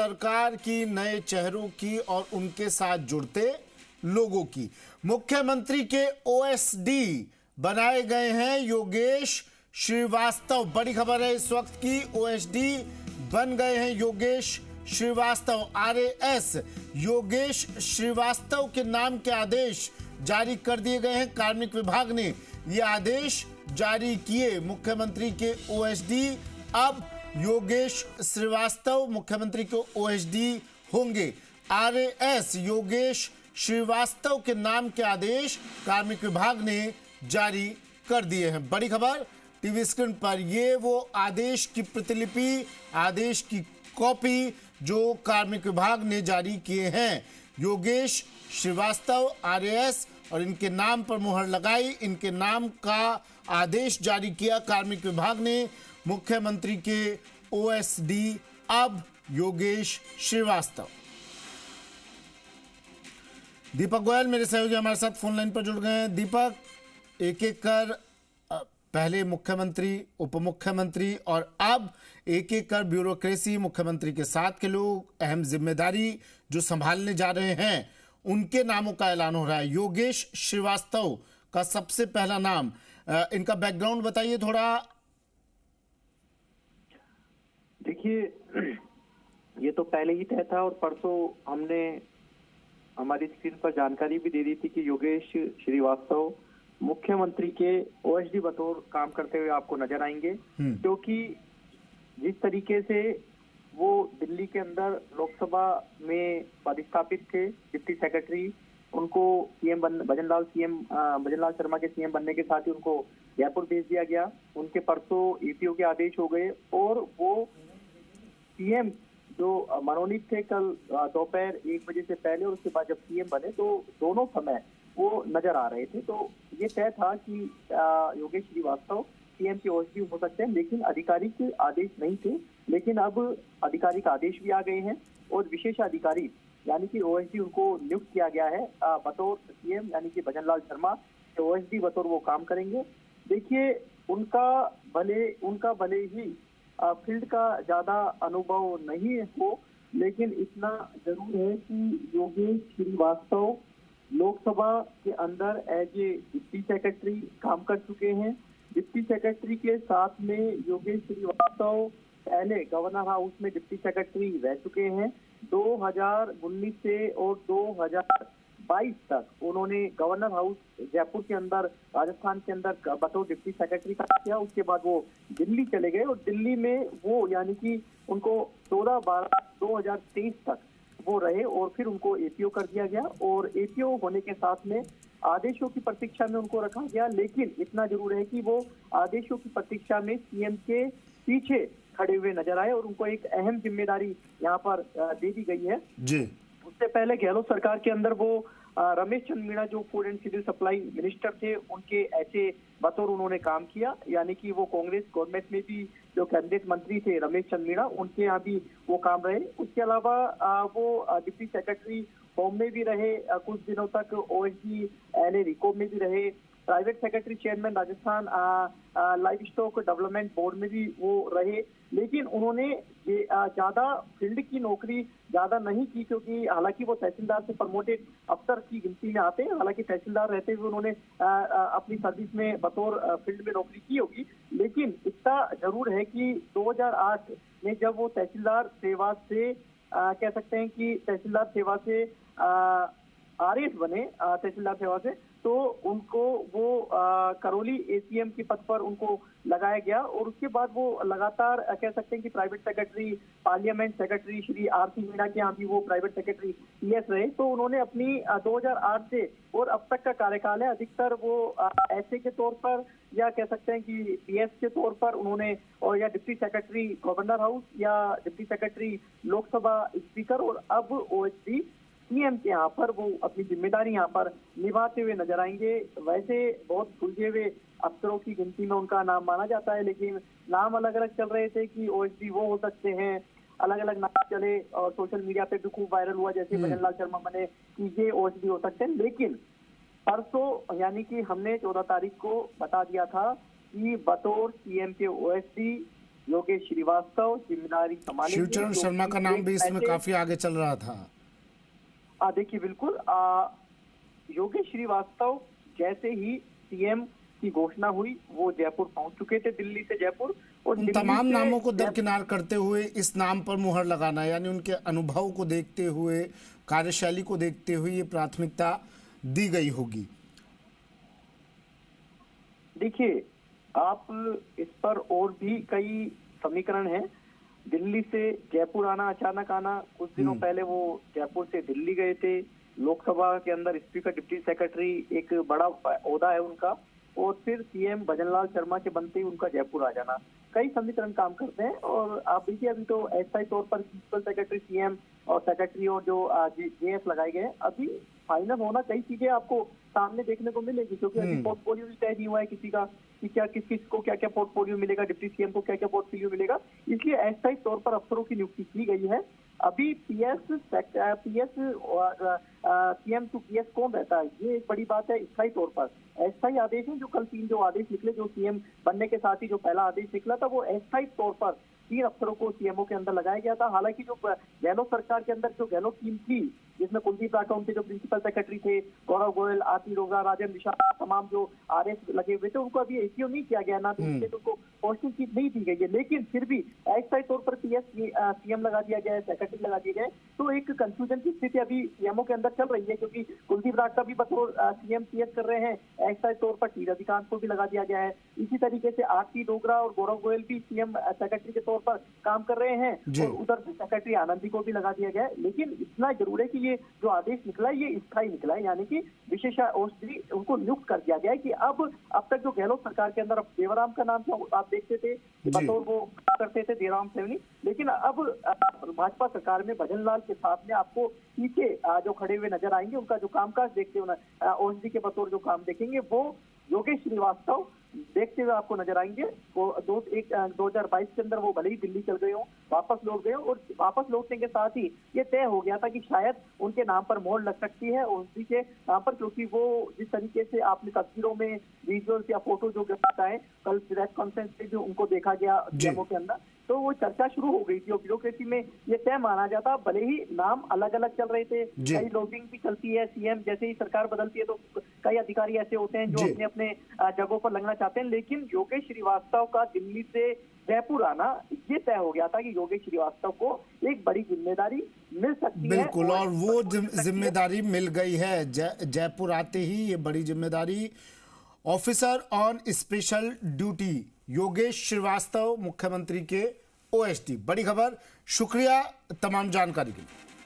सरकार की, नए चेहरों की और उनके साथ जुड़ते लोगों की। मुख्यमंत्री के ओएसडी बनाए गए हैं योगेश श्रीवास्तव। बड़ी खबर है इस वक्त की, ओएसडी बन गए हैं योगेश श्रीवास्तव। आरएएस योगेश श्रीवास्तव के नाम के आदेश जारी कर दिए गए हैं। कार्मिक विभाग ने ये आदेश जारी किए। मुख्यमंत्री के ओएसडी अब योगेश श्रीवास्तव मुख्यमंत्री के ओएसडी होंगे। आरएएस योगेश श्रीवास्तव के नाम के आदेश कार्मिक विभाग ने जारी कर दिए हैं। बड़ी खबर टीवी स्क्रीन पर, ये वो आदेश की प्रतिलिपि, आदेश की कॉपी जो कार्मिक विभाग ने जारी किए हैं। योगेश श्रीवास्तव आरएएस और इनके नाम पर मुहर लगाई, इनके नाम का आदेश जारी किया कार्मिक विभाग ने। मुख्यमंत्री के ओएसडी अब योगेश श्रीवास्तव। दीपक गोयल मेरे सहयोगी हमारे साथ फोन लाइन पर जुड़ गए हैं। दीपक, एक एक कर पहले मुख्यमंत्री, उप मुख्यमंत्री और अब एक एक कर ब्यूरोक्रेसी, मुख्यमंत्री के साथ के लोग, अहम जिम्मेदारी जो संभालने जा रहे हैं, उनके नामों का ऐलान हो रहा है। योगेश श्रीवास्तव का सबसे पहला नाम, इनका बैकग्राउंड बताइए थोड़ा। देखिए, ये तो पहले ही तय था और परसों हमने हमारी स्क्रीन पर जानकारी भी दे दी थी कि योगेश श्रीवास्तव मुख्यमंत्री के ओएसडी बतौर काम करते हुए आपको नजर आएंगे, क्योंकि जिस तरीके से वो दिल्ली के अंदर लोकसभा में पदस्थापित थे डिप्टी सेक्रेटरी, उनको सीएम भजनलाल शर्मा के सीएम बनने के साथ ही उनको जयपुर भेज दिया गया। उनके परसों ईपीओ के आदेश हो गए और वो सीएम जो मनोनीत थे कल दोपहर 1 बजे से पहले और उसके बाद जब सीएम बने तो दोनों समय वो नजर आ रहे थे। तो ये तय था कि योगेश श्रीवास्तव सीएम के ओएसडी हो सकते हैं, लेकिन आधिकारिक आदेश नहीं थे। लेकिन अब आधिकारिक आदेश भी आ गए हैं और विशेष अधिकारी यानी कि ओएसडी उनको नियुक्त किया गया है बतौर सीएम, यानी कि भजनलाल शर्मा के ओएसडी बतौर वो काम करेंगे। देखिए, उनका भले ही फील्ड का ज्यादा अनुभव नहीं हो, लेकिन इतना जरूर है कि योगेश श्रीवास्तव लोकसभा के अंदर एज ए डिप्टी सेक्रेटरी काम कर चुके हैं। डिप्टी सेक्रेटरी के साथ में योगेश श्रीवास्तव पहले गवर्नर हाउस में डिप्टी सेक्रेटरी रह चुके हैं। 2019 से और 2022 तक उन्होंने गवर्नर हाउस जयपुर के अंदर, राजस्थान के अंदर बतौर डिप्टी सेक्रेटरी काम किया। उसके बाद वो दिल्ली चले गए और दिल्ली में वो यानी कि उनको 14/12/2023 तक वो रहे और फिर उनको एपीओ कर दिया गया और एपीओ होने के साथ में आदेशों की प्रतीक्षा में उनको रखा गया। लेकिन इतना जरूर है कि वो आदेशों की प्रतीक्षा में सीएम के पीछे खड़े हुए नजर आए और उनको एक अहम जिम्मेदारी यहाँ पर दे दी गई है जी। उससे पहले गहलोत सरकार के अंदर वो रमेश चंद मीणा जो food and civil supply minister थे, उनके ऐसे बतौर उन्होंने काम किया, यानी कि वो कांग्रेस गवर्नमेंट में भी जो कैबिनेट मंत्री थे रमेश चंद मीणा, उनके यहाँ भी वो काम रहे। उसके अलावा वो डिप्टी सेक्रेटरी होम में भी रहे कुछ दिनों तक, ओएसडी एलए रिको में भी रहे, private secretary chairman Rajasthan live stock development board में भी वो रहे। लेकिन उन्होंने ज्यादा फील्ड की नौकरी ज्यादा नहीं की, क्योंकि हालांकि वो तहसीलदार से प्रमोटेड अफसर की गिनती में आते हैं। हालांकि तहसीलदार रहते हुए उन्होंने अपनी सर्विस में बतौर फील्ड में नौकरी की होगी, लेकिन इतना जरूर है कि 2008 में जब वो तहसीलदार सेवा से कह सकते हैं कि तहसीलदार सेवा से आरएस बने, तहसीलदार सेवा से, तो उनको वो करौली एसीएम के पद पर उनको लगाया गया और उसके बाद वो लगातार कह सकते हैं कि private secretary, parliament secretary Shri RC Meena के यहाँ भी वो प्राइवेट सेक्रेटरी पीएस रहे। तो उन्होंने अपनी 2008 से और अब तक का कार्यकाल है, अधिकतर वो एसए के तौर पर या कह सकते हैं कि पीएस के तौर पर उन्होंने, और या डिप्टी सेक्रेटरी गवर्नर हाउस या डिप्टी सेक्रेटरी लोकसभा स्पीकर और अब ओएसडी सीएम के यहाँ पर वो अपनी जिम्मेदारी यहाँ पर निभाते हुए नजर आएंगे। वैसे बहुत सुलझे हुए अफसरों की गिनती में उनका नाम माना जाता है, लेकिन नाम अलग अलग चल रहे थे कि ओएसडी वो हो सकते हैं, अलग अलग नाम चले और सोशल मीडिया पे भी खूब वायरल हुआ, जैसे भजनलाल शर्मा बने कि ये ओएसडी हो सकते हैं। लेकिन परसों यानी कि हमने 14 तारीख को बता दिया था कि बतौर सीएम के ओएसडी योगेश श्रीवास्तव जिम्मेदारी संभालेंगे। शिवचरण शर्मा का नाम भी इसमें काफी आगे चल रहा था। देखिए बिल्कुल, योगेश श्रीवास्तव जैसे ही सीएम की घोषणा हुई वो जयपुर पहुंच चुके थे, दिल्ली से जयपुर, और उन तमाम नामों को दरकिनार करते हुए इस नाम पर मुहर लगाना, यानी उनके अनुभव को देखते हुए, कार्यशैली को देखते हुए ये प्राथमिकता दी गई होगी। देखिए, आप इस पर और भी कई समीकरण हैं। दिल्ली से जयपुर आना, अचानक आना, कुछ दिनों पहले वो जयपुर से दिल्ली गए थे, लोकसभा के अंदर स्पीकर, डिप्टी सेक्रेटरी, एक बड़ा ओहदा है उनका, और फिर सीएम भजनलाल शर्मा के बनते ही उनका जयपुर आ जाना, कई समीकरण काम करते हैं। और आप देखिए, अभी तो अस्थायी तौर पर प्रिंसिपल सेक्रेटरी सीएम और सेक्रेटरी और जो जेएस लगाए गए हैं, अभी फाइनल होना कई चीजें आपको सामने देखने को मिलेगी, क्योंकि अभी पोर्टफोलियो भी तय नहीं हुआ है किसी का कि क्या किस को क्या क्या पोर्टफोलियो मिलेगा, डिप्टी सीएम को क्या क्या पोर्टफोलियो मिलेगा, इसलिए अस्थायी तौर पर अफसरों की नियुक्ति की गई है। अभी सीएम टू पीएस कौन रहता है, ये एक बड़ी बात है। स्थायी तौर पर अस्थायी आदेश है, जो कल 3 जो आदेश निकले, जो सीएम बनने के साथ ही जो पहला आदेश निकला था, वो अस्थायी तौर पर 3 अफसरों को सीएमओ के अंदर लगाया गया था। हालांकि जो गहलोत सरकार के अंदर जो गहलोत टीम थी, जिसमें कुलदीप राठौर के जो प्रिंसिपल सेक्रेटरी थे, गौरव गोयल, आरती रोगा, राजन विशाल, तमाम जो आरएस लगे हुए थे, उनको अभी एसीओ नहीं किया गया, ना तो उनको पोस्टिंग की नहीं दी गई है, लेकिन फिर भी अस्थायी तौर पर सीएम लगा दिया गया है, सेक्रेटरी लगा दिए गए। तो एक कंफ्यूजन की स्थिति अभी सीएमओ के अंदर चल रही है, क्योंकि कुलदीप राठौर भी बतौर सीएम पीएस कर रहे हैं, अस्थायी तौर पर टी रविकांत को भी लगा दिया गया है। इसी तरीके से आरती डोगरा और गौरव गोयल भी सीएम सेक्रेटरी के तौर पर काम कर रहे हैं, और उधर से सेक्रेटरी आनंदी को भी लगा दिया गया है। लेकिन इतना जरूर है कि ये जो आदेश निकला है, ये स्थायी निकला है, यानी कि विशेष ओएसडी उनको नियुक्त कर दिया गया है कि अब तक जो गहलोत सरकार के अंदर, अब देवराम का नाम था, आप देखते थे बतौर वो करते थे देवराम सैनी, लेकिन अब भाजपा सरकार में भजनलाल के साथ में आपको पीछे जो खड़े हुए नजर आएंगे, उनका जो कामकाज देखते हुए ओएसडी के बतौर जो काम देखेंगे, वो योगेश श्रीवास्तव देखते हुए आपको नजर आएंगे। वो 2022 के अंदर वो भले ही दिल्ली चल गए हों, वापस लौट गए हों, और वापस लौटने के साथ ही ये तय हो गया था कि शायद उनके नाम पर मोहर लग सकती है ओएसडी के नाम पर, क्योंकि वो जिस तरीके से आपने तस्वीरों में विजुअल्स या फोटो जो आता है, कल प्रेस कॉन्फ्रेंस में जो उनको देखा गया सीएमओ के अंदर, तो वो चर्चा शुरू हो गई थी, और ब्यूरोक्रेसी में ये तय माना जाता, भले ही नाम अलग अलग चल रहे थे, कई लॉबिंग भी चलती है, सीएम जैसे ही सरकार बदलती है तो कई अधिकारी ऐसे होते हैं जो अपने अपने जगहों पर लगना चाहते हैं, लेकिन योगेश श्रीवास्तव का दिल्ली से जयपुर आना, ये तय हो गया था कि योगेश श्रीवास्तव को एक बड़ी जिम्मेदारी मिल सकती है। बिल्कुल, और वो जिम्मेदारी मिल गई है। जयपुर आते ही ये बड़ी जिम्मेदारी, officer on special duty Yogesh Shrivastava मुख्यमंत्री के ओएसडी। बड़ी खबर, शुक्रिया तमाम जानकारी के लिए।